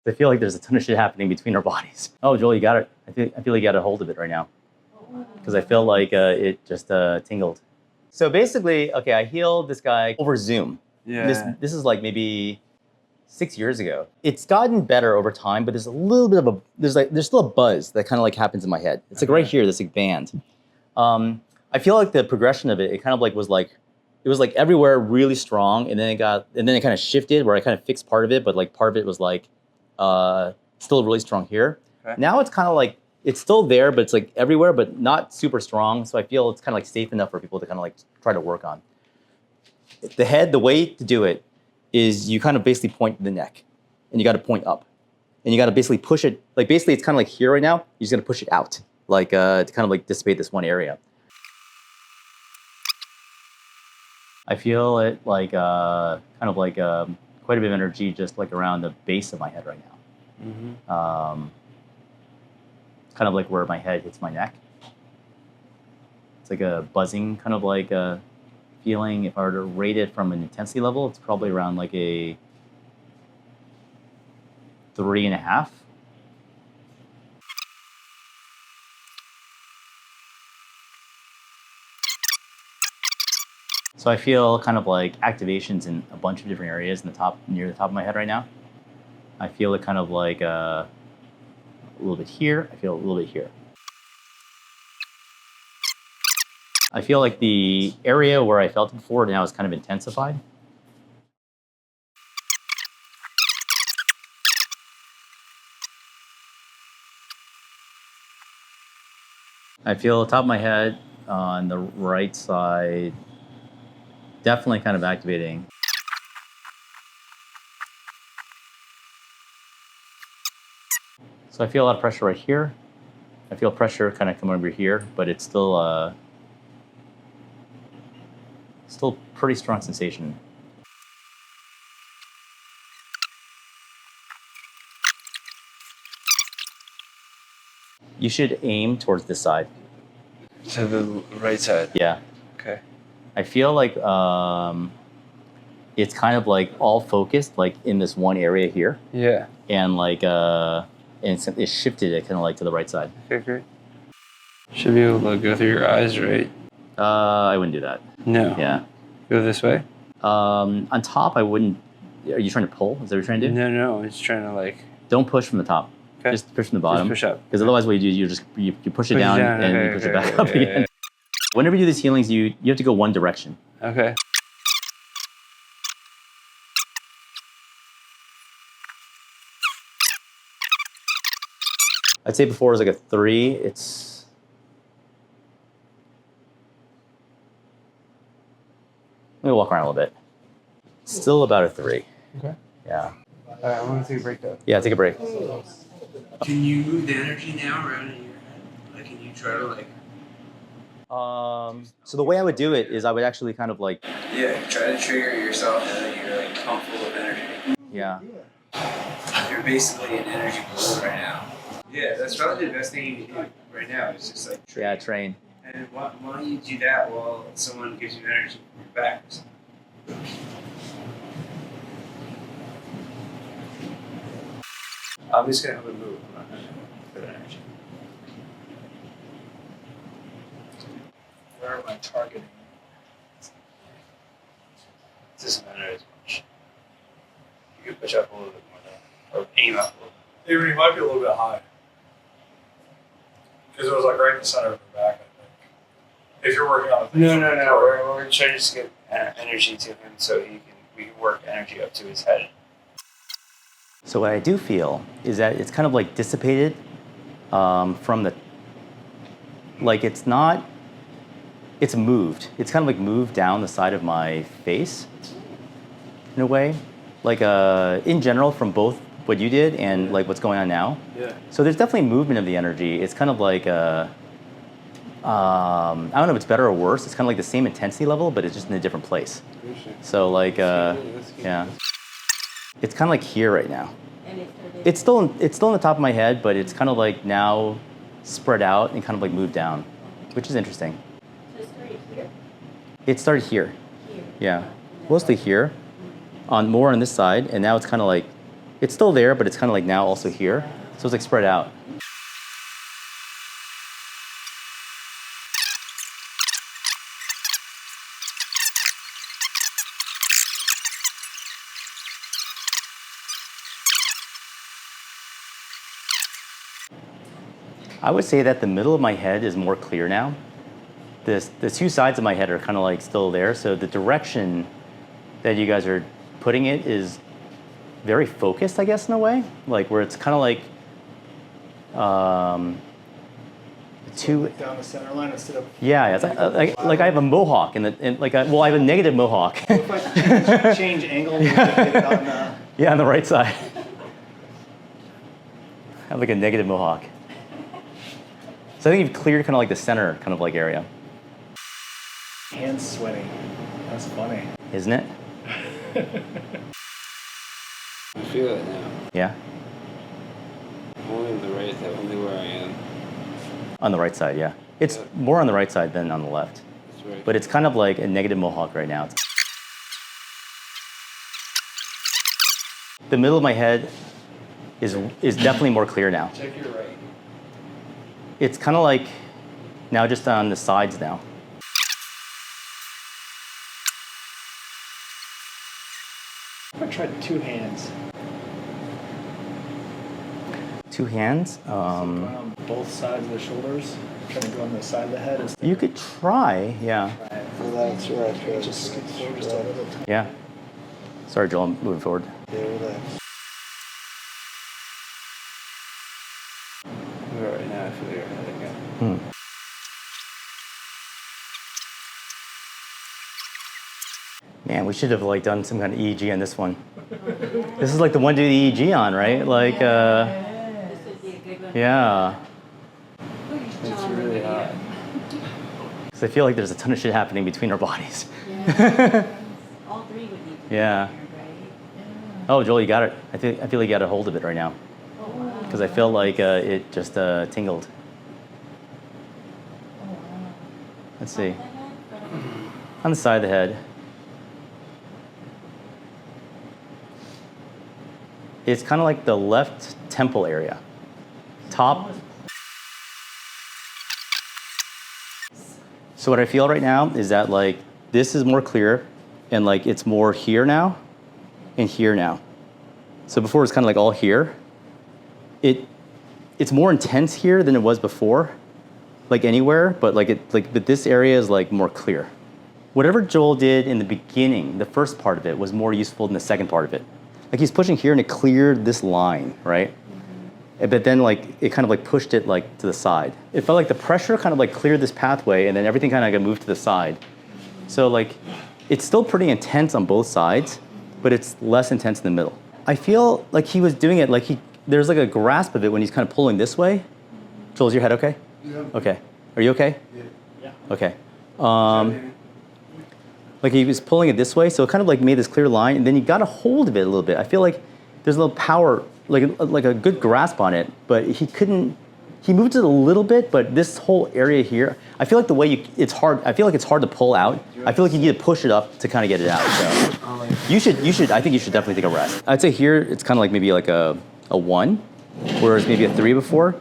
I feel like there's a ton of shit happening between our bodies. Oh, Joel, you got it. I feel like you got a hold of it right now. Because I feel like it just tingled. So basically, okay, I healed this guy over Zoom. Yeah. This is like maybe 6 years ago. It's gotten better over time, but there's a little bit of there's still a buzz that kind of like happens in my head. It's like right here, this like band. I feel like the progression of it kind of like was like, it was like everywhere really strong, and then it kind of shifted where I kind of fixed part of it, but like part of it was like still really strong here. Okay. Now it's kind of like, it's still there, but it's like everywhere, but not super strong. So I feel it's kind of like safe enough for people to kind of like try to work on. The way to do it is you kind of basically point the neck, and you got to point up, and you got to basically push it. Like basically it's kind of like here right now. You're just gonna push it out, like to kind of like dissipate this one area. I feel it like kind of like quite a bit of energy just like around the base of my head right now. Kind of like where my head hits my neck. It's like a buzzing kind of like a feeling. If I were to rate it from an intensity level, it's probably around like a 3.5. So I feel kind of like activations in a bunch of different areas in near the top of my head right now. I feel it kind of like a little bit here. I feel a little bit here. I feel like the area where I felt it before now is kind of intensified. I feel the top of my head on the right side definitely kind of activating. So I feel a lot of pressure right here. I feel pressure kind of come over here, but it's still pretty strong sensation. You should aim towards this side. To the right side. Yeah. Okay. I feel like it's kind of like all focused like in this one area here. Yeah. And like it shifted it kind of like to the right side. Okay, great. Should be able to go through your eyes, right? I wouldn't do that. No. Yeah. Go this way? On top, I wouldn't. Are you trying to pull? Is that what you're trying to do? No. It's trying to like. Don't push from the top. Okay. Just push from the bottom. Just push up. Because otherwise, what you do is you push it down and you push it back up again. Whenever you do these healings, you have to go one direction. Okay. I'd say before it was like a 3. It's let me walk around a little bit. Still about a 3. Okay. Yeah. I want to take a break though. Yeah, take a break. Can you move the energy now around in your head? Like, can you try to like? So the way I would do it is I would actually kind of like. Yeah, try to trigger yourself and then you're like pumped full of energy. Yeah. You're basically an energy balloon right now. Yeah, that's probably the best thing you can do right now is just like train. Yeah, train. And why don't you do that while someone gives you energy from your back? I'm just gonna have it move. I'm not gonna put energy. Where am I targeting? It doesn't matter as much. You can push up a little bit more though, or aim up a little bit. Even you might be a little bit high. Because it was like right in the center of your back, I think. If you're working on a thing. No. We're trying to just get energy to him so we can work energy up to his head. So what I do feel is that it's kind of like dissipated from the, like it's moved. It's kind of like moved down the side of my face in a way. Like in general from both what you did and like what's going on now. Yeah. So there's definitely movement of the energy. It's kind of like, I don't know if it's better or worse. It's kind of like the same intensity level, but it's just in a different place. So like, yeah. It's kind of like here right now. It's still in the top of my head, but it's kind of like now spread out and kind of like moved down, which is interesting. So it started here? It started here. Here. Yeah, mostly here, more on this side, and now it's kind of like It's still there, but it's kind of like now also here. So it's like spread out. I would say that the middle of my head is more clear now. The two sides of my head are kind of like still there. So the direction that you guys are putting it is very focused, I guess, in a way. Like where it's kind of like two. Down the center line instead of. Yeah, it's like I have a mohawk I have a negative mohawk. If I change angle, we can get it on the. Yeah, on the right side. I have like a negative mohawk. So I think you've cleared kind of like the center kind of like area. Hands sweating. That's funny. Isn't it? I feel it now. Yeah? Only on the right, only where I am. On the right side, yeah. It's more on the right side than on the left. That's right. But it's kind of like a negative mohawk right now. The middle of my head is definitely more clear now. Check your right. It's kind of like now just on the sides now. I tried two hands. Two hands? Going on both sides of the shoulders. Trying to go on the side of the head. Instead You could try, yeah. Relax, relax, relax. just scoot forward just a little. Yeah. Sorry, Joel, I'm moving forward. Yeah, relax. Right now, I feel your head again. Man, we should have like done some kind of EEG on this one. This is like the one to do the EEG on, right? Like, This would be a good one. yeah. It's really hot. Because I feel like there's a ton of shit happening between our bodies. Yeah. All three would need to be Yeah. there, right? Oh, Joel, you got it. I feel like you got a hold of it right now. Because I feel like it just tingled. Let's see. On the side of the head. It's kind of like the left temple area. Top. So what I feel right now is that like this is more clear and like it's more here now and here now. So before it was kind of like all here. It's more intense here than it was before, like anywhere, but but this area is like more clear. Whatever Joel did in the beginning, the first part of it was more useful than the second part of it. Like he's pushing here and it cleared this line, right? But then like it kind of like pushed it like to the side. It felt like the pressure kind of like cleared this pathway and then everything kind of got moved to the side. So like it's still pretty intense on both sides, but it's less intense in the middle. I feel like he was doing it like there's like a grasp of it when he's kind of pulling this way. Joel, is your head okay? Yeah. Okay. Are you okay? Yeah. Okay. Like he was pulling it this way, so it kind of like made this clear line, and then you got a hold of it a little bit. I feel like there's a little power, like a good grasp on it, but he couldn't. He moved it a little bit, but this whole area here, I feel like the way it's hard. I feel like it's hard to pull out. I feel like you need to push it up to kind of get it out. So you should. I think you should definitely take a rest. I'd say here it's kind of like maybe like a 1, whereas maybe a 3 before.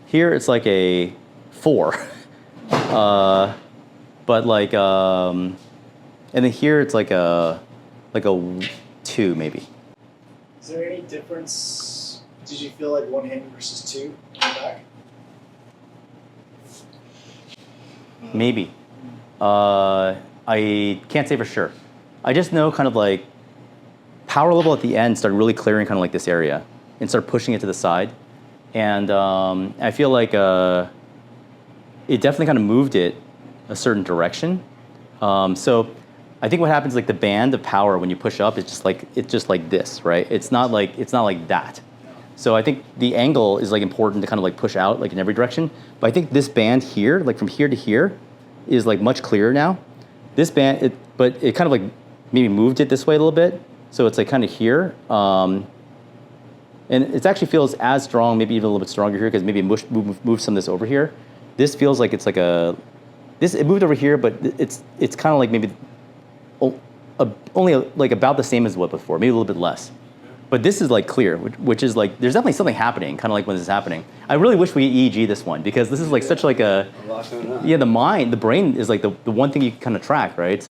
Here it's like a 4, but like and then here it's like a 2 maybe. Is there any difference? Did you feel like one hand versus two in the back? Maybe. I can't say for sure. I just know kind of like power level at the end started really clearing kind of like this area and started pushing it to the side. And I feel like it definitely kind of moved it a certain direction. So I think what happens like the band of power when you push up is just like this, right? It's not like that. So I think the angle is like important to kind of like push out like in every direction. But I think this band here, like from here to here, is like much clearer now. This band, but it kind of like maybe moved it this way a little bit. So it's like kind of here. And it actually feels as strong, maybe even a little bit stronger here because maybe it moved some of this over here. This feels like it's like it moved over here, but it's kind of like maybe only like about the same as what before, maybe a little bit less. But this is like clear, which is like, there's definitely something happening, kind of like when this is happening. I really wish we EEG this one because this is like such like a, A lot going on. yeah, the brain is like the one thing you can kind of track, right?